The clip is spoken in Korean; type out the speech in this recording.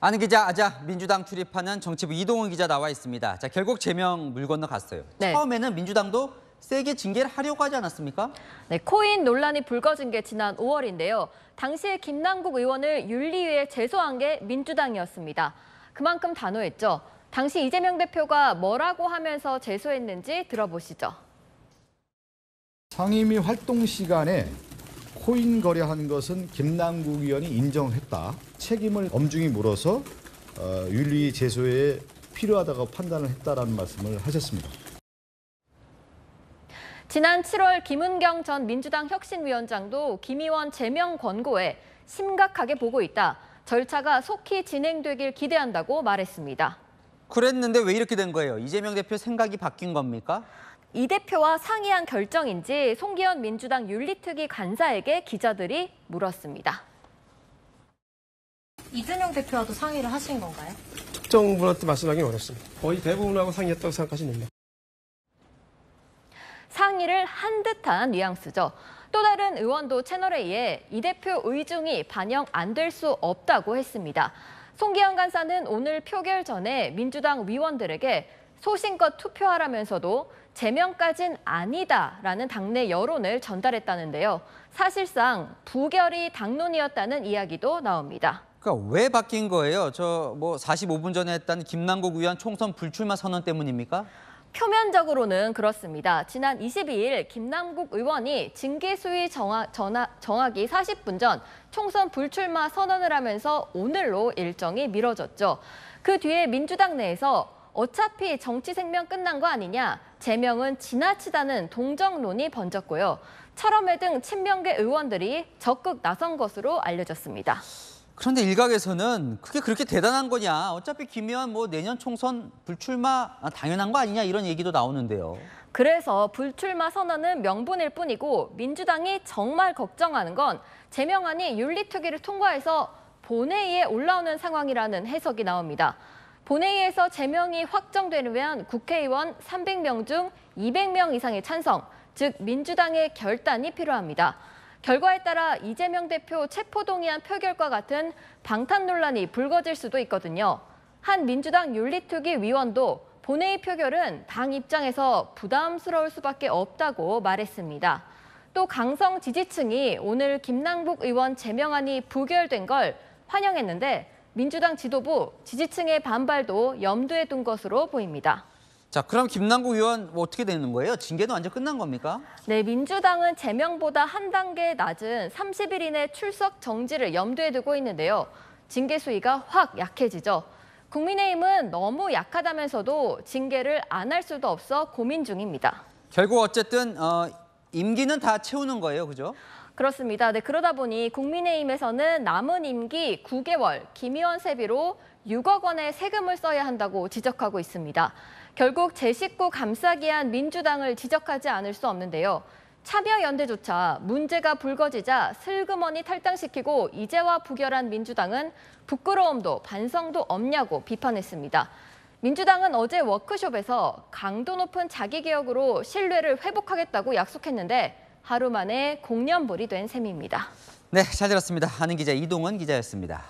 아는 기자, 민주당 출입하는 정치부 이동훈 기자 나와 있습니다. 자, 결국 제명 물 건너갔어요. 네. 처음에는 민주당도 세게 징계를 하려고 하지 않았습니까? 네, 코인 논란이 불거진 게 지난 5월인데요. 당시에 김남국 의원을 윤리위에 제소한 게 민주당이었습니다. 그만큼 단호했죠. 당시 이재명 대표가 뭐라고 하면서 제소했는지 들어보시죠. 상임위 활동 시간에 코인 거래한 것은 김남국 의원이 인정했다. 책임을 엄중히 물어서 윤리 제소에 필요하다고 판단을 했다라는 말씀을 하셨습니다. 지난 7월 김은경 전 민주당 혁신위원장도 김 의원 제명 권고에 심각하게 보고 있다. 절차가 속히 진행되길 기대한다고 말했습니다. 그랬는데 왜 이렇게 된 거예요? 이재명 대표 생각이 바뀐 겁니까? 이 대표와 상의한 결정인지 송기현 민주당 윤리특위 간사에게 기자들이 물었습니다. 이준영 대표와도 상의를 하신 건가요? 특정 분한테 말씀하기는 어렵습니다. 거의 대부분하고 상의했다고 생각하시면 됩니다. 상의를 한 듯한 뉘앙스죠. 또 다른 의원도 채널A에 이 대표 의중이 반영 안 될 수 없다고 했습니다. 송기현 간사는 오늘 표결 전에 민주당 위원들에게 소신껏 투표하라면서도 제명까진 아니다라는 당내 여론을 전달했다는데요. 사실상 부결이 당론이었다는 이야기도 나옵니다. 그러니까 왜 바뀐 거예요? 45분 전에 했다는 김남국 의원 총선 불출마 선언 때문입니까? 표면적으로는 그렇습니다. 지난 22일 김남국 의원이 징계 수위 정하기 40분 전 총선 불출마 선언을 하면서 오늘로 일정이 미뤄졌죠. 그 뒤에 민주당 내에서 어차피 정치 생명 끝난 거 아니냐, 제명은 지나치다는 동정론이 번졌고요. 철험회 등 친명계 의원들이 적극 나선 것으로 알려졌습니다. 그런데 일각에서는 그게 그렇게 대단한 거냐. 어차피 김 의원 내년 총선 불출마 당연한 거 아니냐 이런 얘기도 나오는데요. 그래서 불출마 선언은 명분일 뿐이고 민주당이 정말 걱정하는 건 제명안이 윤리특위를 통과해서 본회의에 올라오는 상황이라는 해석이 나옵니다. 본회의에서 제명이 확정되면 국회의원 300명 중 200명 이상의 찬성, 즉 민주당의 결단이 필요합니다. 결과에 따라 이재명 대표 체포동의안 표결과 같은 방탄 논란이 불거질 수도 있거든요. 한 민주당 윤리특위 위원도 본회의 표결은 당 입장에서 부담스러울 수밖에 없다고 말했습니다. 또 강성 지지층이 오늘 김남국 의원 제명안이 부결된 걸 환영했는데 민주당 지도부 지지층의 반발도 염두에 둔 것으로 보입니다. 자, 그럼 김남국 의원 어떻게 되는 거예요? 징계는 완전 끝난 겁니까? 네, 민주당은 제명보다 한 단계 낮은 30일 이내 출석 정지를 염두에 두고 있는데요. 징계 수위가 확 약해지죠. 국민의힘은 너무 약하다면서도 징계를 안 할 수도 없어 고민 중입니다. 결국 어쨌든 임기는 다 채우는 거예요, 그죠? 그렇습니다. 네, 그러다 보니 국민의힘에서는 남은 임기 9개월 김 의원 세비로 6억 원의 세금을 써야 한다고 지적하고 있습니다. 결국 제 식구 감싸기 위한 민주당을 지적하지 않을 수 없는데요. 참여연대조차 문제가 불거지자 슬그머니 탈당시키고 이제와 부결한 민주당은 부끄러움도 반성도 없냐고 비판했습니다. 민주당은 어제 워크숍에서 강도 높은 자기개혁으로 신뢰를 회복하겠다고 약속했는데 하루 만에 공년볼이 된 셈입니다. 네, 잘 들었습니다. 아는 기자 이동훈 기자였습니다.